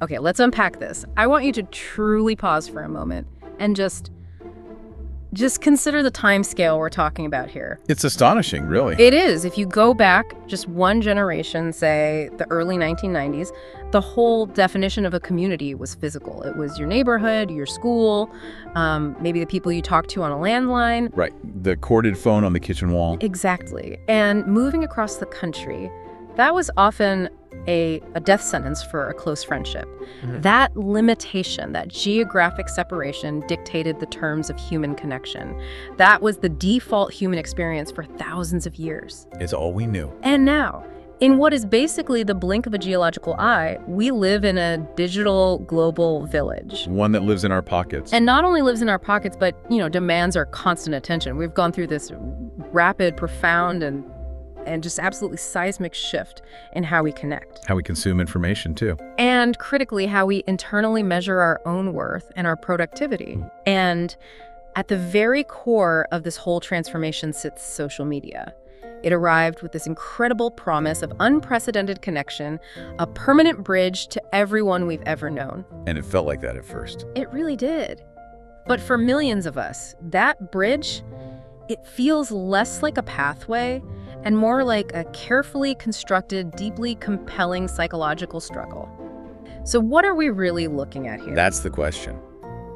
Okay, let's unpack this. I want you to truly pause for a moment and just consider the time scale we're talking about here. It's astonishing, really. It is. If you go back just one generation, say the early 1990s, the whole definition of a community was physical. It was your neighborhood, your school, maybe the people you talked to on a landline. Right. The corded phone on the kitchen wall. Exactly. And moving across the country, that was often a death sentence for a close friendship. Mm-hmm. That limitation, that geographic separation dictated the terms of human connection. That was the default human experience for thousands of years. It's all we knew. And now, in what is basically the blink of a geological eye, we live in a digital global village. One that lives in our pockets. And not only lives in our pockets, but, demands our constant attention. We've gone through this rapid, profound, and just absolutely seismic shift in how we connect. How we consume information, too. And critically, how we internally measure our own worth and our productivity. And at the very core of this whole transformation sits social media. It arrived with this incredible promise of unprecedented connection, a permanent bridge to everyone we've ever known. And it felt like that at first. It really did. But for millions of us, that bridge, it feels less like a pathway and more like a carefully constructed, deeply compelling psychological struggle. So what are we really looking at here? That's the question.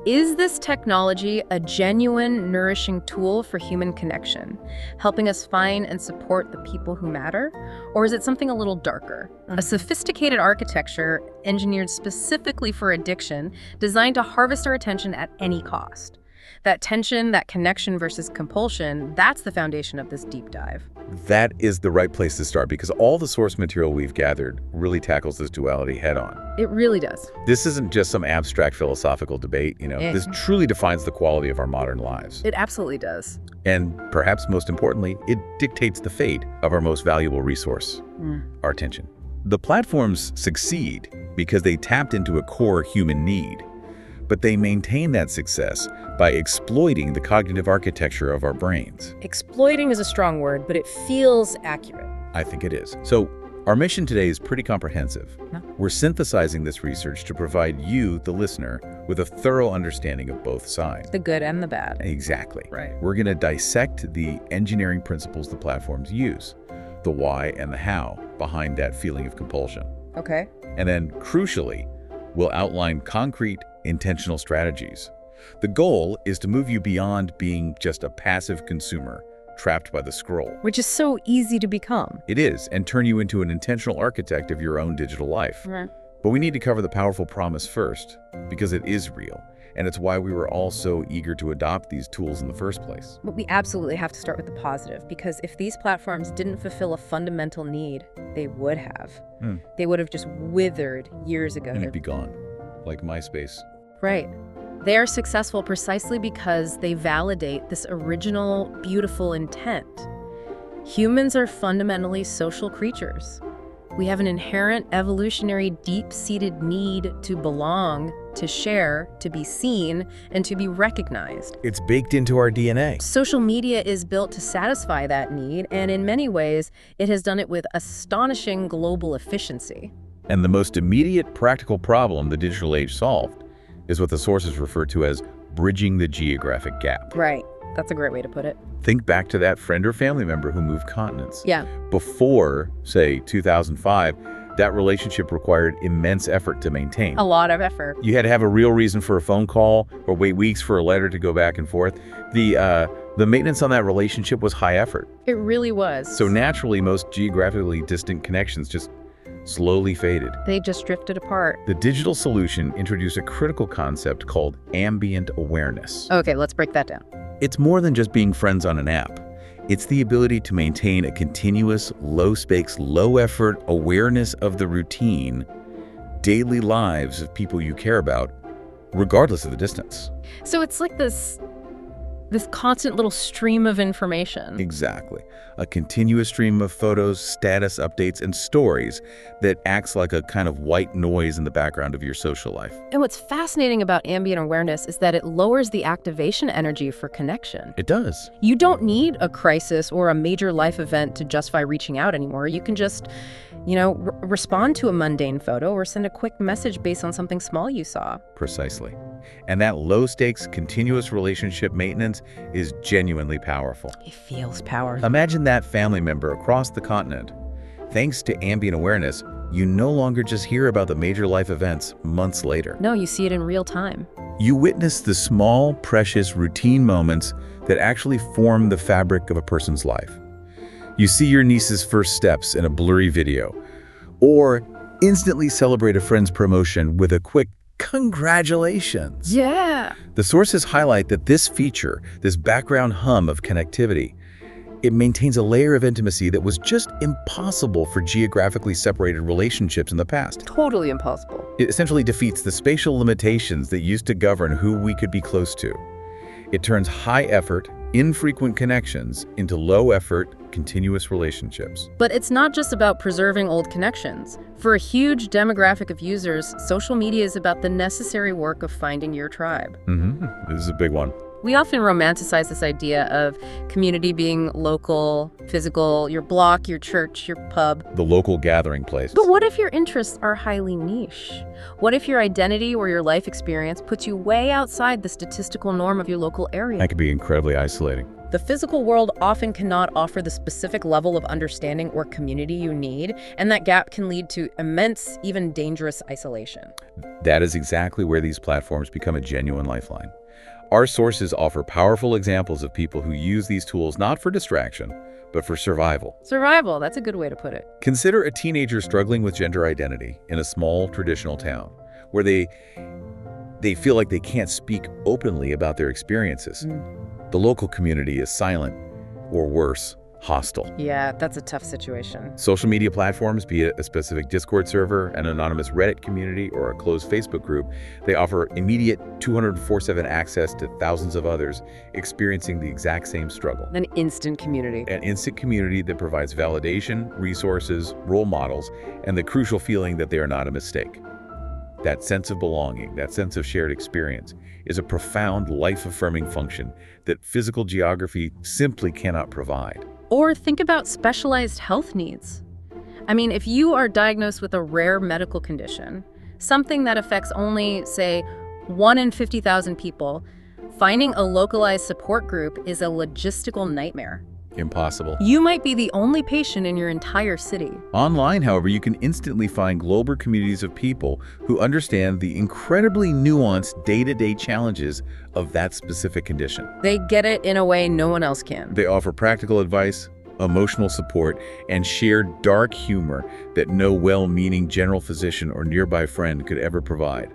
Is this technology a genuine, nourishing tool for human connection, helping us find and support the people who matter? Or is it something a little darker? A sophisticated architecture engineered specifically for addiction, designed to harvest our attention at any cost? That tension, that connection versus compulsion, that's the foundation of this deep dive. That is the right place to start because all the source material we've gathered really tackles this duality head on. It really does. This isn't just some abstract philosophical debate, This truly defines the quality of our modern lives. It absolutely does. And perhaps most importantly, it dictates the fate of our most valuable resource, our attention. The platforms succeed because they tapped into a core human need. But they maintain that success by exploiting the cognitive architecture of our brains. Exploiting is a strong word, but it feels accurate. I think it is. So our mission today is pretty comprehensive. No. We're synthesizing this research to provide you, the listener, with a thorough understanding of both sides. The good and the bad. Exactly. Right. We're going to dissect the engineering principles the platforms use, the why and the how behind that feeling of compulsion. Okay. And then, crucially, we'll outline concrete, intentional strategies. The goal is to move you beyond being just a passive consumer trapped by the scroll. Which is so easy to become. It is, and turn you into an intentional architect of your own digital life. Right. But we need to cover the powerful promise first, because it is real, and it's why we were all so eager to adopt these tools in the first place. But we absolutely have to start with the positive, because if these platforms didn't fulfill a fundamental need, they would have. They would have just withered years ago. And it'd be gone, like MySpace. Right. They are successful precisely because they validate this original, beautiful intent. Humans are fundamentally social creatures. We have an inherent evolutionary, deep-seated need to belong, to share, to be seen, and to be recognized. It's baked into our DNA. Social media is built to satisfy that need, and in many ways, it has done it with astonishing global efficiency. And the most immediate practical problem the digital age solved is what the sources refer to as bridging the geographic gap. Right. That's a great way to put it. Think back to that friend or family member who moved continents. Yeah. Before, say, 2005, that relationship required immense effort to maintain. A lot of effort. You had to have a real reason for a phone call or wait weeks for a letter to go back and forth. The maintenance on that relationship was high effort. It really was. So naturally, most geographically distant connections just slowly faded. They just drifted apart. The digital solution introduced a critical concept called ambient awareness. Okay, let's break that down. It's more than just being friends on an app. It's the ability to maintain a continuous, low-stakes, low-effort awareness of the routine, daily lives of people you care about, regardless of the distance. So it's like this this constant little stream of information. Exactly. A continuous stream of photos, status updates, and stories that acts like a kind of white noise in the background of your social life. And what's fascinating about ambient awareness is that it lowers the activation energy for connection. It does. You don't need a crisis or a major life event to justify reaching out anymore. You can just, respond to a mundane photo or send a quick message based on something small you saw. Precisely. And that low-stakes, continuous relationship maintenance is genuinely powerful. It feels powerful. Imagine that family member across the continent. Thanks to ambient awareness, you no longer just hear about the major life events months later. No, you see it in real time. You witness the small, precious, routine moments that actually form the fabric of a person's life. You see your niece's first steps in a blurry video, or instantly celebrate a friend's promotion with a quick congratulations. Yeah. The sources highlight that this feature, this background hum of connectivity, it maintains a layer of intimacy that was just impossible for geographically separated relationships in the past. Totally impossible. It essentially defeats the spatial limitations that used to govern who we could be close to. It turns high-effort, infrequent connections into low-effort, continuous relationships. But it's not just about preserving old connections. For a huge demographic of users, social media is about the necessary work of finding your tribe. This is a big one. We often romanticize this idea of community being local, physical, your block, your church, your pub. The local gathering place. But what if your interests are highly niche? What if your identity or your life experience puts you way outside the statistical norm of your local area? That could be incredibly isolating. The physical world often cannot offer the specific level of understanding or community you need, and that gap can lead to immense, even dangerous isolation. That is exactly where these platforms become a genuine lifeline. Our sources offer powerful examples of people who use these tools not for distraction, but for survival. Survival, that's a good way to put it. Consider a teenager struggling with gender identity in a small, traditional town, where they feel like they can't speak openly about their experiences. The local community is silent, or worse, hostile. Yeah, that's a tough situation. Social media platforms, be it a specific Discord server, an anonymous Reddit community, or a closed Facebook group, they offer immediate 24/7 access to thousands of others experiencing the exact same struggle. An instant community. An instant community that provides validation, resources, role models, and the crucial feeling that they are not a mistake. That sense of belonging, that sense of shared experience, is a profound, life-affirming function that physical geography simply cannot provide. Or think about specialized health needs. I mean, if you are diagnosed with a rare medical condition, something that affects only, say, 1 in 50,000 people, finding a localized support group is a logistical nightmare. Impossible. You might be the only patient in your entire city. Online, however, you can instantly find global communities of people who understand the incredibly nuanced day-to-day challenges of that specific condition. They get it in a way no one else can. They offer practical advice, emotional support, and shared dark humor that no well-meaning general physician or nearby friend could ever provide.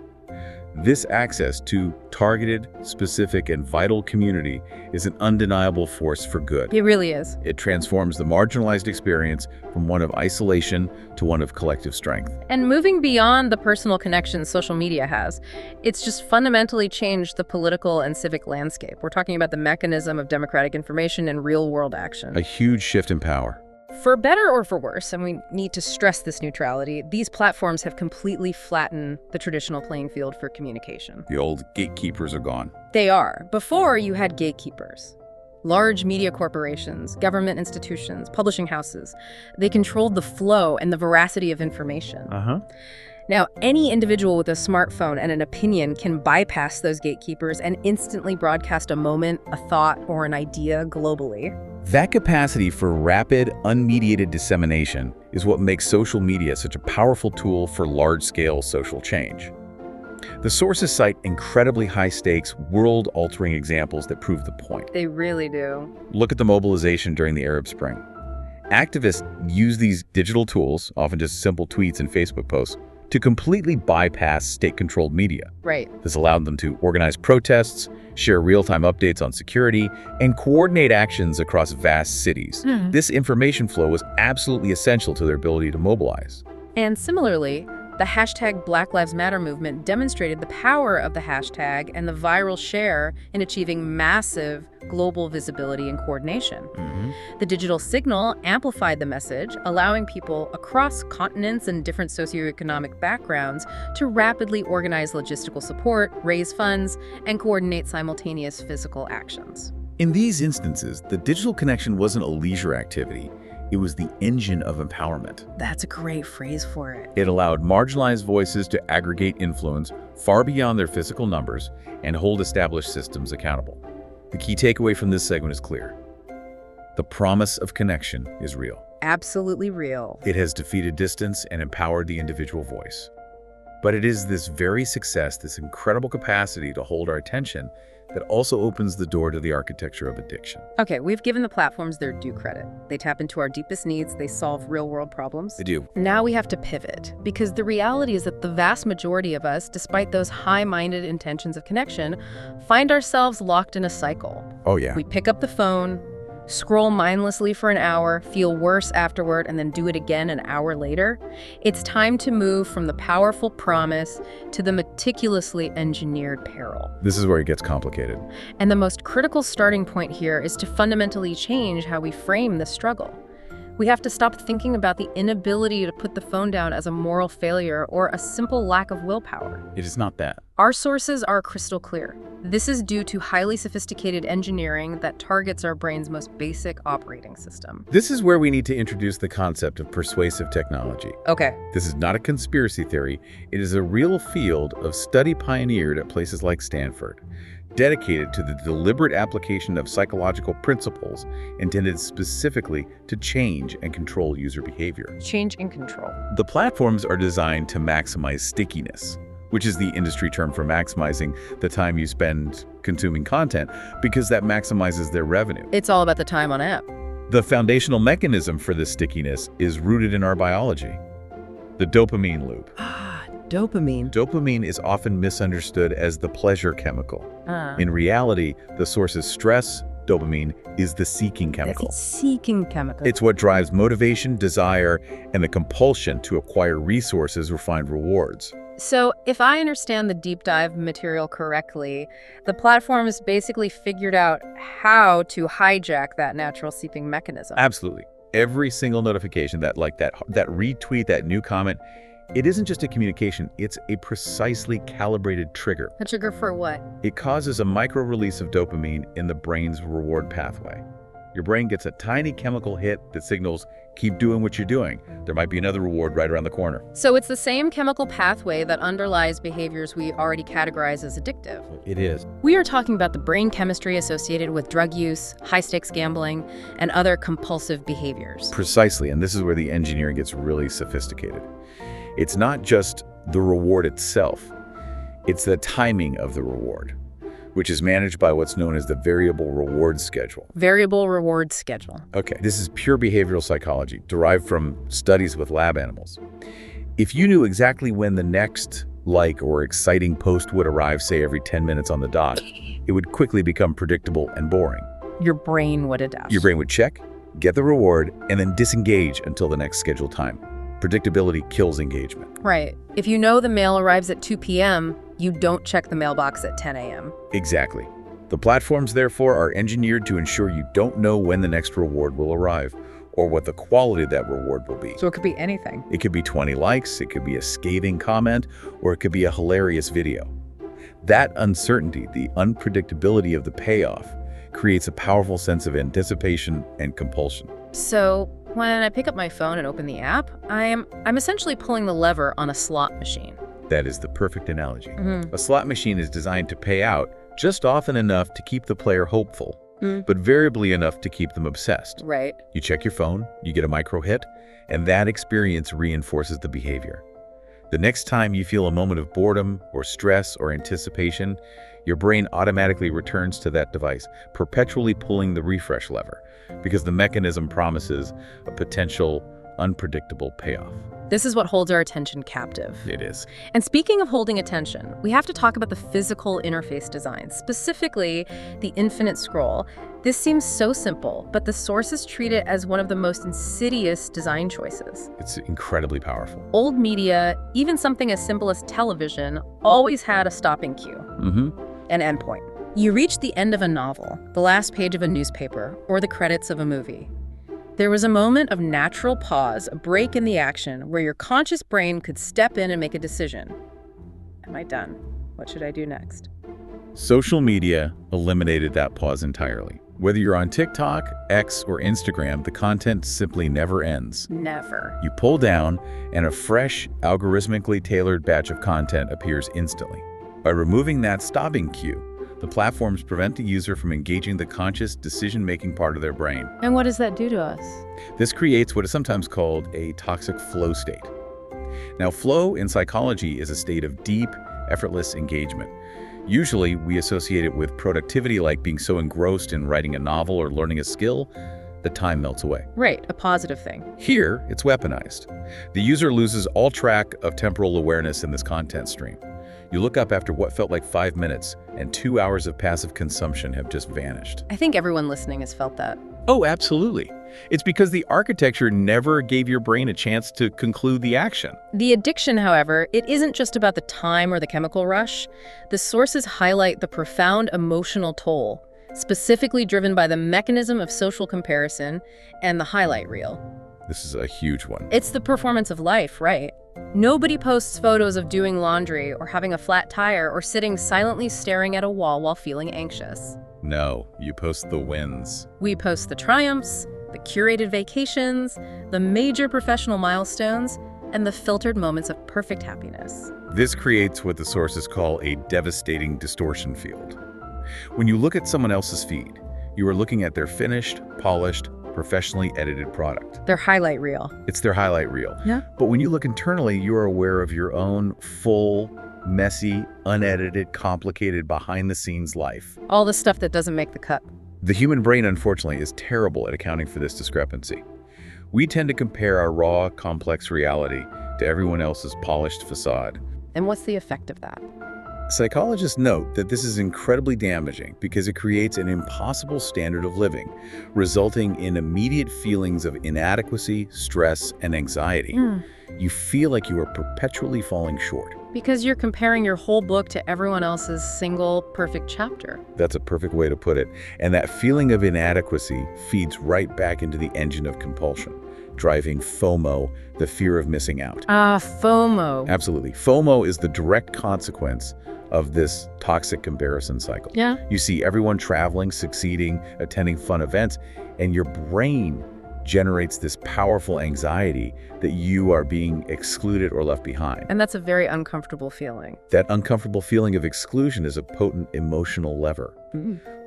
This access to targeted, specific, and vital community is an undeniable force for good. It really is. It transforms the marginalized experience from one of isolation to one of collective strength. And moving beyond the personal connections social media has, it's just fundamentally changed the political and civic landscape. We're talking about the mechanism of democratic information and real-world action. A huge shift in power. For better or for worse, and we need to stress this neutrality, these platforms have completely flattened the traditional playing field for communication. The old gatekeepers are gone. They are. Before, you had gatekeepers. Large media corporations, government institutions, publishing houses. They controlled the flow and the veracity of information. Now, any individual with a smartphone and an opinion can bypass those gatekeepers and instantly broadcast a moment, a thought, or an idea globally. That capacity for rapid, unmediated dissemination is what makes social media such a powerful tool for large-scale social change. The sources cite incredibly high-stakes, world-altering examples that prove the point. They really do. Look at the mobilization during the Arab Spring. Activists use these digital tools, often just simple tweets and Facebook posts, to completely bypass state-controlled media. Right. This allowed them to organize protests, share real-time updates on security, and coordinate actions across vast cities. This information flow was absolutely essential to their ability to mobilize. And similarly, The hashtag Black Lives Matter movement demonstrated the power of the hashtag and the viral share in achieving massive global visibility and coordination. The digital signal amplified the message, allowing people across continents and different socioeconomic backgrounds to rapidly organize logistical support, raise funds, and coordinate simultaneous physical actions. In these instances, the digital connection wasn't a leisure activity. It was the engine of empowerment. That's a great phrase for it. It allowed marginalized voices to aggregate influence far beyond their physical numbers and hold established systems accountable. The key takeaway from this segment is clear. The promise of connection is real. Absolutely real. It has defeated distance and empowered the individual voice. But it is this very success, this incredible capacity to hold our attention, that also opens the door to the architecture of addiction. Okay, we've given the platforms their due credit. They tap into our deepest needs, they solve real-world problems. They do. Now we have to pivot, because the reality is that the vast majority of us, despite those high-minded intentions of connection, find ourselves locked in a cycle. Oh yeah. We pick up the phone, scroll mindlessly for an hour, feel worse afterward, and then do it again an hour later. It's time to move from the powerful promise to the meticulously engineered peril. This is where it gets complicated. And the most critical starting point here is to fundamentally change how we frame the struggle. We have to stop thinking about the inability to put the phone down as a moral failure or a simple lack of willpower. It is not that. Our sources are crystal clear. This is due to highly sophisticated engineering that targets our brain's most basic operating system. This is where we need to introduce the concept of persuasive technology. Okay. This is not a conspiracy theory. It is a real field of study pioneered at places like Stanford, dedicated to the deliberate application of psychological principles intended specifically to change and control user behavior. Change and control. The platforms are designed to maximize stickiness, which is the industry term for maximizing the time you spend consuming content, because that maximizes their revenue. It's all about the time on app. The foundational mechanism for this stickiness is rooted in our biology, the dopamine loop. Dopamine. Dopamine is often misunderstood as the pleasure chemical. In reality, the source is stress. Dopamine is the seeking chemical. It's seeking chemical. It's what drives motivation, desire, and the compulsion to acquire resources or find rewards. So, if I understand the deep dive material correctly, the platforms basically figured out how to hijack that natural seeking mechanism. Absolutely. Every single notification, that retweet, that new comment, it isn't just a communication, it's a precisely calibrated trigger. A trigger for what? It causes a micro-release of dopamine in the brain's reward pathway. Your brain gets a tiny chemical hit that signals, keep doing what you're doing. There might be another reward right around the corner. So it's the same chemical pathway that underlies behaviors we already categorize as addictive. It is. We are talking about the brain chemistry associated with drug use, high-stakes gambling, and other compulsive behaviors. Precisely, and this is where the engineering gets really sophisticated. It's not just the reward itself, it's the timing of the reward, which is managed by what's known as the variable reward schedule. Variable reward schedule. Okay, this is pure behavioral psychology, derived from studies with lab animals. If you knew exactly when the next like or exciting post would arrive, say every 10 minutes on the dot, it would quickly become predictable and boring. Your brain would adapt. Your brain would check, get the reward, and then disengage until the next scheduled time. Predictability kills engagement. Right. If you know the mail arrives at 2 p.m., you don't check the mailbox at 10 a.m. Exactly. The platforms, therefore, are engineered to ensure you don't know when the next reward will arrive or what the quality of that reward will be. So it could be anything. It could be 20 likes, it could be a scathing comment, or it could be a hilarious video. That uncertainty, the unpredictability of the payoff, creates a powerful sense of anticipation and compulsion. So when I pick up my phone and open the app, I'm essentially pulling the lever on a slot machine. That is the perfect analogy. A slot machine is designed to pay out just often enough to keep the player hopeful, but variably enough to keep them obsessed. Right. You check your phone, you get a micro hit, and that experience reinforces the behavior. The next time you feel a moment of boredom or stress or anticipation, your brain automatically returns to that device, perpetually pulling the refresh lever, because the mechanism promises a potential unpredictable payoff. This is what holds our attention captive. It is. And speaking of holding attention, we have to talk about the physical interface design, specifically the infinite scroll. This seems so simple, but the sources treat it as one of the most insidious design choices. It's incredibly powerful. Old media, even something as simple as television, always had a stopping cue, an endpoint. You reach the end of a novel, the last page of a newspaper, or the credits of a movie. There was a moment of natural pause, a break in the action, where your conscious brain could step in and make a decision. Am I done? What should I do next? Social media eliminated that pause entirely. Whether you're on TikTok, X, or Instagram, the content simply never ends. Never. You pull down, and a fresh, algorithmically tailored batch of content appears instantly. By removing that stopping cue, the platforms prevent the user from engaging the conscious decision-making part of their brain. And what does that do to us? This creates what is sometimes called a toxic flow state. Now, flow in psychology is a state of deep, effortless engagement. Usually, we associate it with productivity, like being so engrossed in writing a novel or learning a skill that time melts away. Right, a positive thing. Here, it's weaponized. The user loses all track of temporal awareness in this content stream. You look up after what felt like 5 minutes, and 2 hours of passive consumption have just vanished. I think everyone listening has felt that. Oh, absolutely. It's because the architecture never gave your brain a chance to conclude the action. The addiction, however, it isn't just about the time or the chemical rush. The sources highlight the profound emotional toll, specifically driven by the mechanism of social comparison and the highlight reel. This is a huge one. It's the performance of life, right? Nobody posts photos of doing laundry or having a flat tire or sitting silently staring at a wall while feeling anxious. No, you post the wins. We post the triumphs, the curated vacations, the major professional milestones, and the filtered moments of perfect happiness. This creates what the sources call a devastating distortion field. When you look at someone else's feed, you are looking at their finished, polished, professionally edited product. Their highlight reel. It's their highlight reel. Yeah. But when you look internally, you are aware of your own full, messy, unedited, complicated, behind-the-scenes life. All the stuff that doesn't make the cut. The human brain, unfortunately, is terrible at accounting for this discrepancy. We tend to compare our raw, complex reality to everyone else's polished facade. And what's the effect of that? Psychologists note that this is incredibly damaging because it creates an impossible standard of living, resulting in immediate feelings of inadequacy, stress, and anxiety. You feel like you are perpetually falling short. Because you're comparing your whole book to everyone else's single perfect chapter. That's a perfect way to put it. And that feeling of inadequacy feeds right back into the engine of compulsion, driving FOMO, the fear of missing out. FOMO. Absolutely. FOMO is the direct consequence of this toxic comparison cycle. Yeah. You see everyone traveling, succeeding, attending fun events, and your brain generates this powerful anxiety that you are being excluded or left behind. And that's a very uncomfortable feeling. That uncomfortable feeling of exclusion is a potent emotional lever.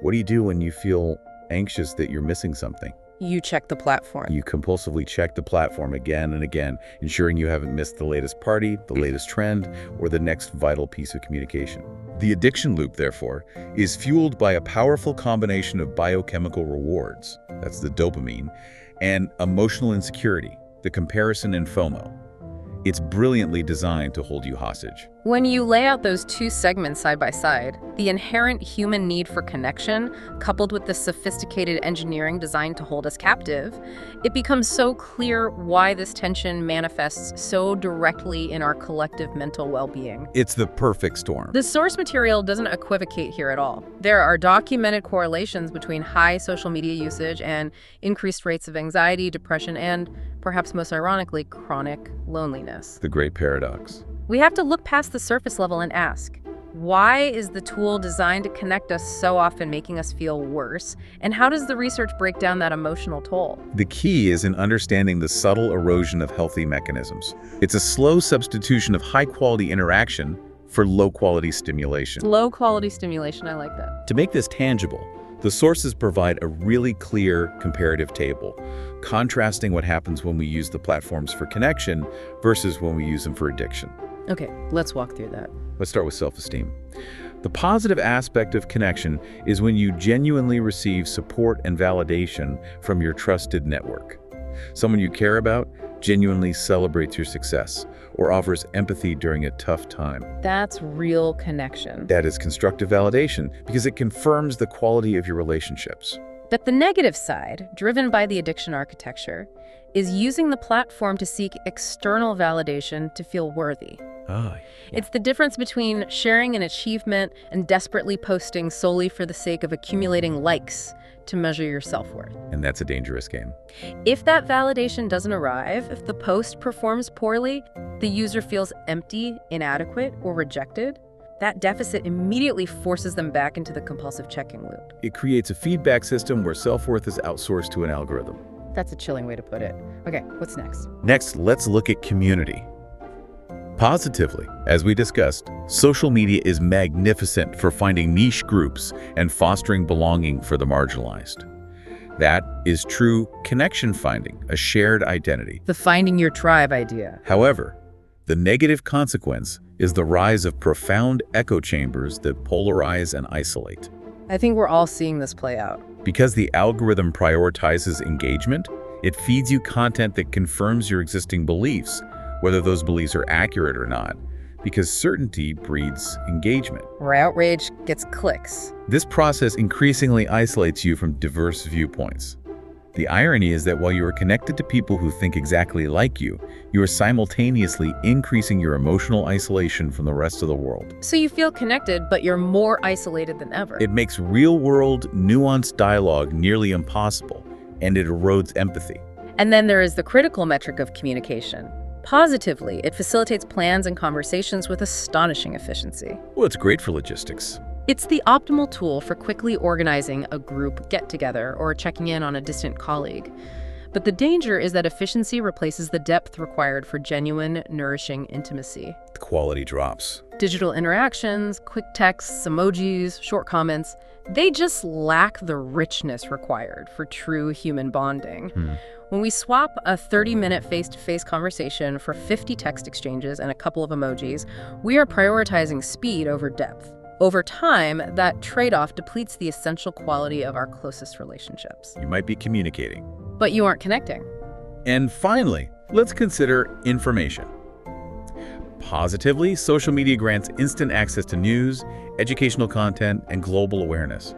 What do you do when you feel anxious that you're missing something? You check the platform. You compulsively check the platform again and again, ensuring you haven't missed the latest party, the latest trend, or the next vital piece of communication. The addiction loop, therefore, is fueled by a powerful combination of biochemical rewards, that's the dopamine, and emotional insecurity, the comparison and FOMO. It's brilliantly designed to hold you hostage. When you lay out those two segments side by side, the inherent human need for connection, coupled with the sophisticated engineering designed to hold us captive, it becomes so clear why this tension manifests so directly in our collective mental well-being. It's the perfect storm. The source material doesn't equivocate here at all. There are documented correlations between high social media usage and increased rates of anxiety, depression, and, perhaps most ironically, chronic loneliness. The great paradox. We have to look past the surface level and ask, why is the tool designed to connect us so often making us feel worse? And how does the research break down that emotional toll? The key is in understanding the subtle erosion of healthy mechanisms. It's a slow substitution of high-quality interaction for low-quality stimulation. Low-quality stimulation, I like that. To make this tangible, the sources provide a really clear comparative table, contrasting what happens when we use the platforms for connection versus when we use them for addiction. Okay, let's walk through that. Let's start with self-esteem. The positive aspect of connection is when you genuinely receive support and validation from your trusted network. Someone you care about genuinely celebrates your success, or offers empathy during a tough time. That's real connection. That is constructive validation because it confirms the quality of your relationships. But the negative side, driven by the addiction architecture, is using the platform to seek external validation to feel worthy. It's the difference between sharing an achievement and desperately posting solely for the sake of accumulating likes to measure your self-worth. And that's a dangerous game. If that validation doesn't arrive, if the post performs poorly, the user feels empty, inadequate, or rejected, that deficit immediately forces them back into the compulsive checking loop. It creates a feedback system where self-worth is outsourced to an algorithm. That's a chilling way to put it. Okay, what's next? Next, let's look at community. Positively, as we discussed, social media is magnificent for finding niche groups and fostering belonging for the marginalized. That is true connection finding, a shared identity. The finding your tribe idea. However, the negative consequence is the rise of profound echo chambers that polarize and isolate. I think we're all seeing this play out. Because the algorithm prioritizes engagement, it feeds you content that confirms your existing beliefs, whether those beliefs are accurate or not, because certainty breeds engagement. Where outrage gets clicks. This process increasingly isolates you from diverse viewpoints. The irony is that while you are connected to people who think exactly like you are simultaneously increasing your emotional isolation from the rest of the world. So you feel connected, but you're more isolated than ever. It makes real-world, nuanced dialogue nearly impossible, and it erodes empathy. And then there is the critical metric of communication. Positively, it facilitates plans and conversations with astonishing efficiency. Well, it's great for logistics. It's the optimal tool for quickly organizing a group get-together or checking in on a distant colleague. But the danger is that efficiency replaces the depth required for genuine, nourishing intimacy. The quality drops. Digital interactions, quick texts, emojis, short comments, they just lack the richness required for true human bonding. When we swap a 30-minute face-to-face conversation for 50 text exchanges and a couple of emojis, we are prioritizing speed over depth. Over time, that trade-off depletes the essential quality of our closest relationships. You might be communicating, but you aren't connecting. And finally, let's consider information. Positively, social media grants instant access to news, educational content, and global awareness.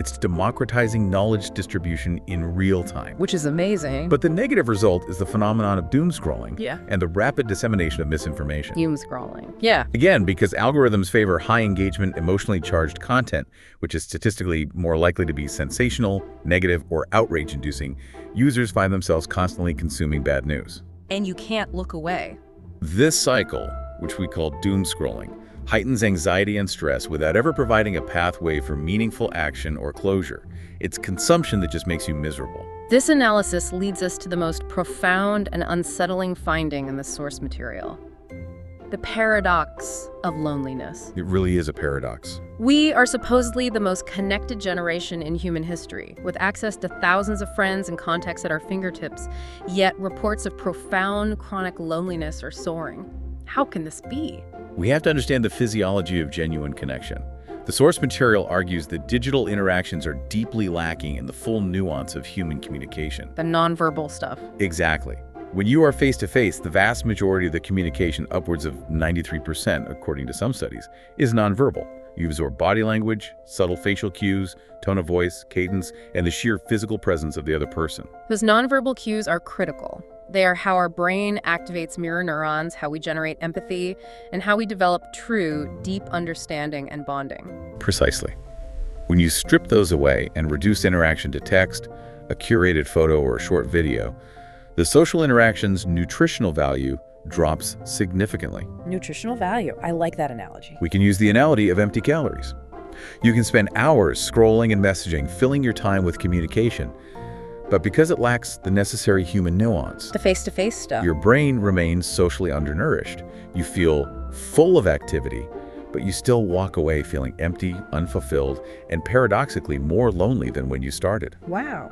It's democratizing knowledge distribution in real time. Which is amazing. But the negative result is the phenomenon of doom scrolling and the rapid dissemination of misinformation. Doom scrolling. Yeah. Again, because algorithms favor high engagement, emotionally charged content, which is statistically more likely to be sensational, negative, or outrage-inducing, users find themselves constantly consuming bad news. And you can't look away. This cycle, which we call doom scrolling, heightens anxiety and stress without ever providing a pathway for meaningful action or closure. It's consumption that just makes you miserable. This analysis leads us to the most profound and unsettling finding in the source material: the paradox of loneliness. It really is a paradox. We are supposedly the most connected generation in human history, with access to thousands of friends and contacts at our fingertips, yet reports of profound chronic loneliness are soaring. How can this be? We have to understand the physiology of genuine connection. The source material argues that digital interactions are deeply lacking in the full nuance of human communication. The nonverbal stuff. Exactly. When you are face-to-face, the vast majority of the communication, upwards of 93%, according to some studies, is nonverbal. You absorb body language, subtle facial cues, tone of voice, cadence, and the sheer physical presence of the other person. Those nonverbal cues are critical. They are how our brain activates mirror neurons, how we generate empathy, and how we develop true, deep understanding and bonding. Precisely. When you strip those away and reduce interaction to text, a curated photo, or a short video, the social interaction's nutritional value drops significantly. Nutritional value. I like that analogy. We can use the analogy of empty calories. You can spend hours scrolling and messaging, filling your time with communication, but because it lacks the necessary human nuance, the face-to-face stuff, your brain remains socially undernourished. You feel full of activity, but you still walk away feeling empty, unfulfilled, and paradoxically more lonely than when you started. Wow.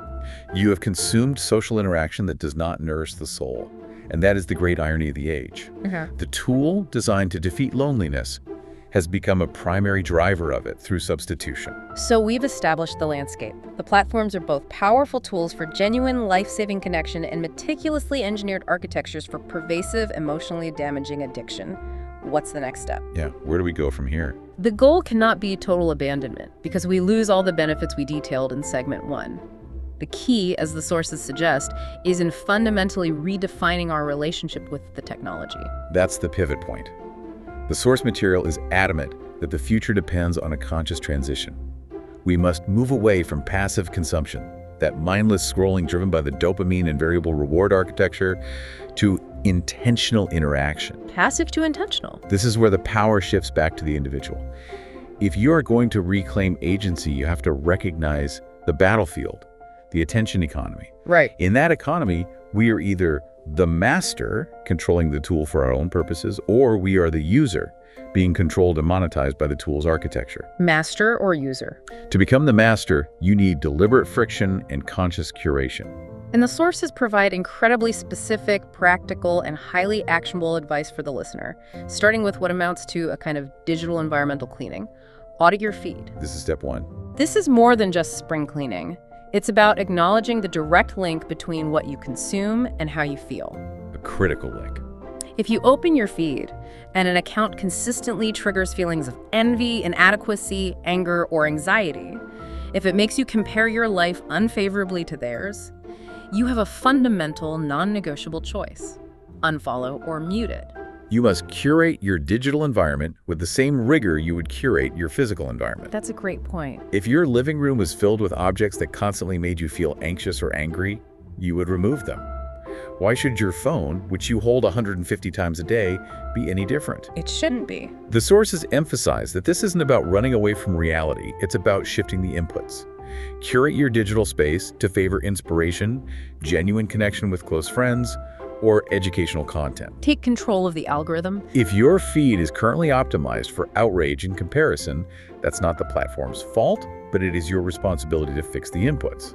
You have consumed social interaction that does not nourish the soul. And that is the great irony of the age. The tool designed to defeat loneliness has become a primary driver of it through substitution. So we've established the landscape. The platforms are both powerful tools for genuine life-saving connection and meticulously engineered architectures for pervasive, emotionally damaging addiction. What's the next step? Yeah, where do we go from here? The goal cannot be total abandonment, because we lose all the benefits we detailed in segment 1. The key, as the sources suggest, is in fundamentally redefining our relationship with the technology. That's the pivot point. The source material is adamant that the future depends on a conscious transition. We must move away from passive consumption, that mindless scrolling driven by the dopamine and variable reward architecture, to intentional interaction. Passive to intentional. This is where the power shifts back to the individual. If you are going to reclaim agency, you have to recognize the battlefield, the attention economy. Right. In that economy, we are either the master, controlling the tool for our own purposes, or we are the user, being controlled and monetized by the tool's architecture. Master or user? To become the master, you need deliberate friction and conscious curation. And the sources provide incredibly specific, practical, and highly actionable advice for the listener, starting with what amounts to a kind of digital environmental cleaning. Audit your feed. This is step 1. This is more than just spring cleaning. It's about acknowledging the direct link between what you consume and how you feel. A critical link. If you open your feed and an account consistently triggers feelings of envy, inadequacy, anger, or anxiety, if it makes you compare your life unfavorably to theirs, you have a fundamental, non-negotiable choice: unfollow or mute it. You must curate your digital environment with the same rigor you would curate your physical environment. That's a great point. If your living room was filled with objects that constantly made you feel anxious or angry, you would remove them. Why should your phone, which you hold 150 times a day, be any different? It shouldn't be. The sources emphasize that this isn't about running away from reality, it's about shifting the inputs. Curate your digital space to favor inspiration, genuine connection with close friends, or educational content. Take control of the algorithm. If your feed is currently optimized for outrage and comparison, that's not the platform's fault, but it is your responsibility to fix the inputs.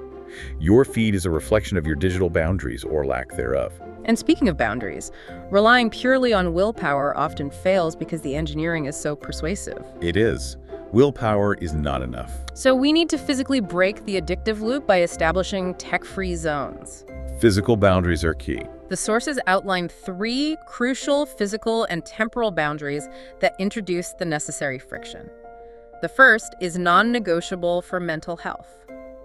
Your feed is a reflection of your digital boundaries or lack thereof. And speaking of boundaries, relying purely on willpower often fails because the engineering is so persuasive. It is. Willpower is not enough. So we need to physically break the addictive loop by establishing tech-free zones. Physical boundaries are key. The sources outline 3 crucial physical and temporal boundaries that introduce the necessary friction. The first is non-negotiable for mental health: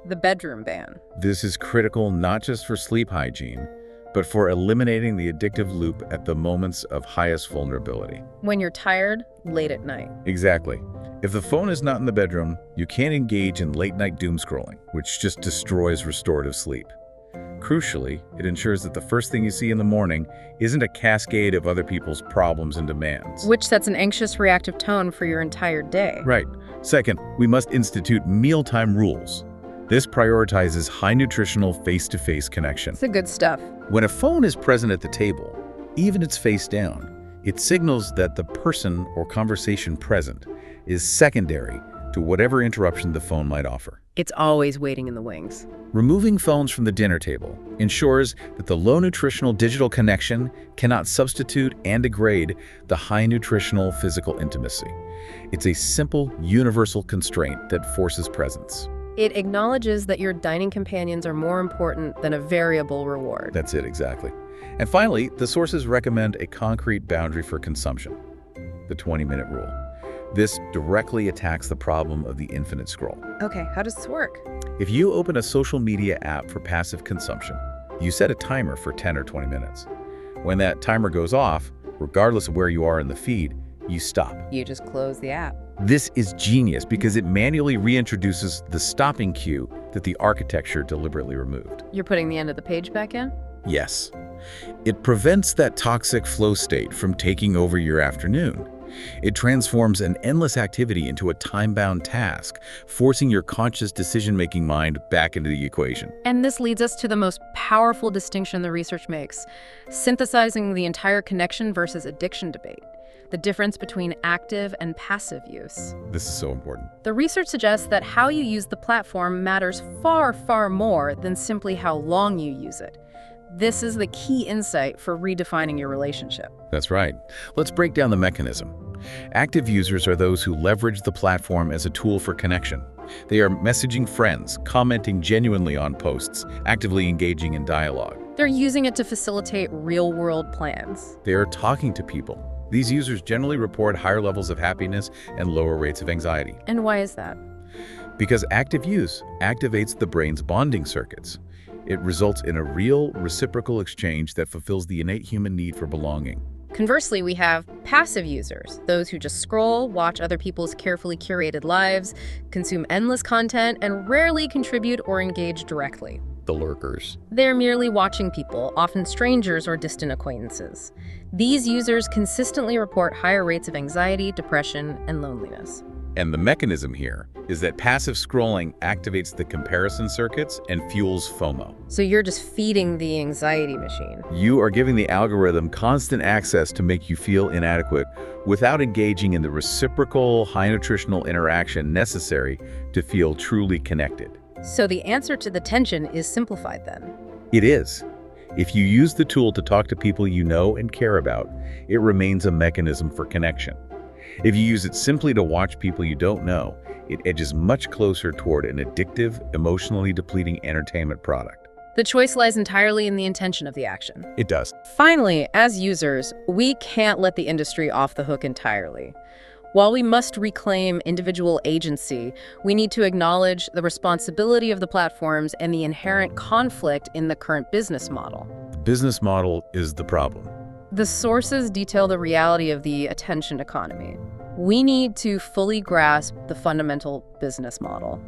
the bedroom ban. This is critical not just for sleep hygiene, but for eliminating the addictive loop at the moments of highest vulnerability. When you're tired, late at night. Exactly. If the phone is not in the bedroom, you can't engage in late-night doom scrolling, which just destroys restorative sleep. Crucially, it ensures that the first thing you see in the morning isn't a cascade of other people's problems and demands. Which sets an anxious, reactive tone for your entire day. Right. Second, we must institute mealtime rules. This prioritizes high nutritional face-to-face connection. It's the good stuff. When a phone is present at the table, even it's face down, it signals that the person or conversation present is secondary to whatever interruption the phone might offer. It's always waiting in the wings. Removing phones from the dinner table ensures that the low nutritional digital connection cannot substitute and degrade the high nutritional physical intimacy. It's a simple, universal constraint that forces presence. It acknowledges that your dining companions are more important than a variable reward. That's it, exactly. And finally, the sources recommend a concrete boundary for consumption: the 20-minute rule. This directly attacks the problem of the infinite scroll. Okay, how does this work? If you open a social media app for passive consumption, you set a timer for 10 or 20 minutes. When that timer goes off, regardless of where you are in the feed, you stop. You just close the app. This is genius because it manually reintroduces the stopping cue that the architecture deliberately removed. You're putting the end of the page back in? Yes. It prevents that toxic flow state from taking over your afternoon. It transforms an endless activity into a time-bound task, forcing your conscious decision-making mind back into the equation. And this leads us to the most powerful distinction the research makes: synthesizing the entire connection versus addiction debate, the difference between active and passive use. This is so important. The research suggests that how you use the platform matters far, far more than simply how long you use it. This is the key insight for redefining your relationship. That's right. Let's break down the mechanism. Active users are those who leverage the platform as a tool for connection. They are messaging friends, commenting genuinely on posts, actively engaging in dialogue. They're using it to facilitate real-world plans. They are talking to people. These users generally report higher levels of happiness and lower rates of anxiety. And why is that? Because active use activates the brain's bonding circuits. It results in a real, reciprocal exchange that fulfills the innate human need for belonging. Conversely, we have passive users, those who just scroll, watch other people's carefully curated lives, consume endless content, and rarely contribute or engage directly. The lurkers. They're merely watching people, often strangers or distant acquaintances. These users consistently report higher rates of anxiety, depression, and loneliness. And the mechanism here is that passive scrolling activates the comparison circuits and fuels FOMO. So you're just feeding the anxiety machine. You are giving the algorithm constant access to make you feel inadequate without engaging in the reciprocal, high nutritional interaction necessary to feel truly connected. So the answer to the tension is simplified then. It is. If you use the tool to talk to people you know and care about, it remains a mechanism for connection. If you use it simply to watch people you don't know, it edges much closer toward an addictive, emotionally depleting entertainment product. The choice lies entirely in the intention of the action. It does. Finally, as users, we can't let the industry off the hook entirely. While we must reclaim individual agency, we need to acknowledge the responsibility of the platforms and the inherent conflict in the current business model. The business model is the problem. The sources detail the reality of the attention economy. We need to fully grasp the fundamental business model.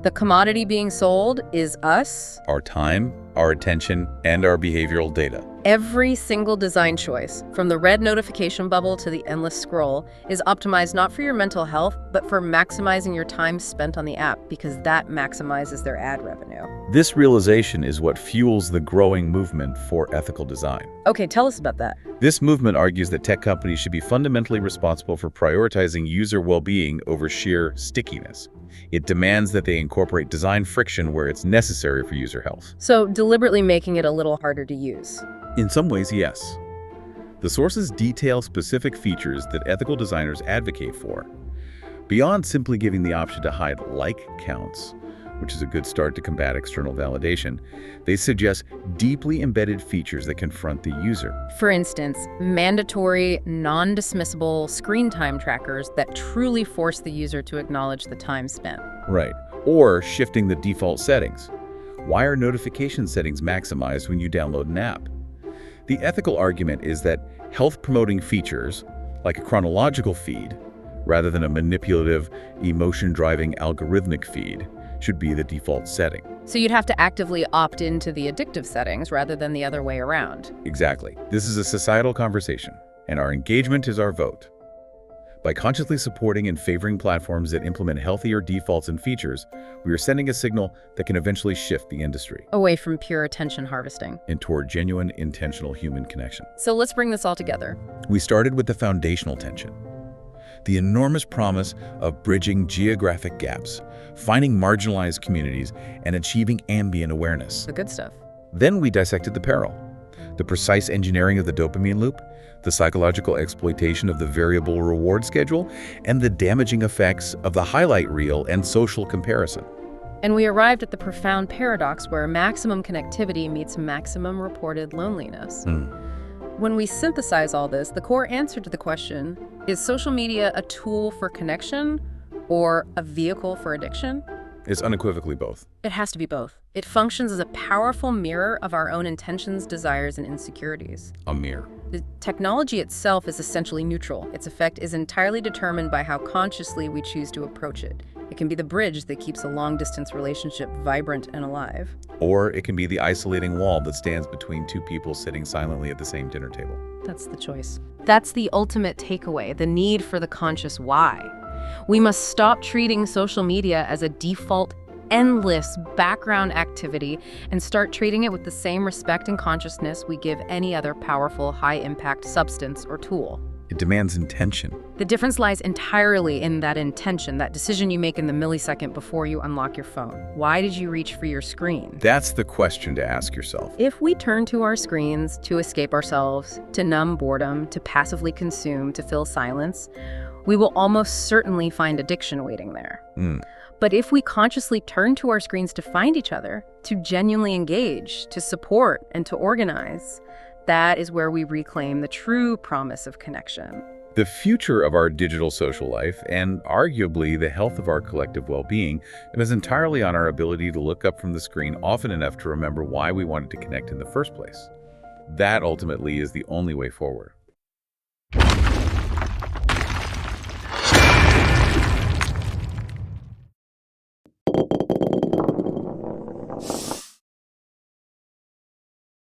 The commodity being sold is us, Our time, our attention, and our behavioral data. Every single design choice, from the red notification bubble to the endless scroll, is optimized not for your mental health, but for maximizing your time spent on the app, because that maximizes their ad revenue. This realization is what fuels the growing movement for ethical design. Okay, tell us about that. This movement argues that tech companies should be fundamentally responsible for prioritizing user well-being over sheer stickiness. It demands that they incorporate design friction where it's necessary for user health. So deliberately making it a little harder to use. In some ways, yes. The sources detail specific features that ethical designers advocate for. Beyond simply giving the option to hide like counts, which is a good start to combat external validation, they suggest deeply embedded features that confront the user. For instance, mandatory, non-dismissible screen time trackers that truly force the user to acknowledge the time spent. Right. Or shifting the default settings. Why are notification settings maximized when you download an app? The ethical argument is that health-promoting features, like a chronological feed, rather than a manipulative, emotion-driving algorithmic feed, should be the default setting. So you'd have to actively opt into the addictive settings rather than the other way around. Exactly. This is a societal conversation, and our engagement is our vote. By consciously supporting and favoring platforms that implement healthier defaults and features, we are sending a signal that can eventually shift the industry Away from pure attention harvesting. and toward genuine, intentional human connection. So let's bring this all together. We started with the foundational tension, the enormous promise of bridging geographic gaps, finding marginalized communities, and achieving ambient awareness. The good stuff. Then we dissected the peril, the precise engineering of the dopamine loop, the psychological exploitation of the variable reward schedule, and the damaging effects of the highlight reel and social comparison. And we arrived at the profound paradox where maximum connectivity meets maximum reported loneliness. When we synthesize all this, the core answer to the question, is social media a tool for connection or a vehicle for addiction? It's unequivocally both. It has to be both. It functions as a powerful mirror of our own intentions, desires, and insecurities. A mirror. The technology itself is essentially neutral. Its effect is entirely determined by how consciously we choose to approach it. It can be the bridge that keeps a long-distance relationship vibrant and alive. Or it can be the isolating wall that stands between two people sitting silently at the same dinner table. That's the choice. That's the ultimate takeaway, the need for the conscious why. We must stop treating social media as a default, endless background activity and start treating it with the same respect and consciousness we give any other powerful, high-impact substance or tool. It demands intention. The difference lies entirely in that intention, that decision you make in the millisecond before you unlock your phone. Why did you reach for your screen? That's the question to ask yourself. If we turn to our screens to escape ourselves, to numb boredom, to passively consume, to fill silence, we will almost certainly find addiction waiting there. But if we consciously turn to our screens to find each other, to genuinely engage, to support, and to organize, that is where we reclaim the true promise of connection. The future of our digital social life, and arguably the health of our collective well-being, depends entirely on our ability to look up from the screen often enough to remember why we wanted to connect in the first place. That ultimately is the only way forward.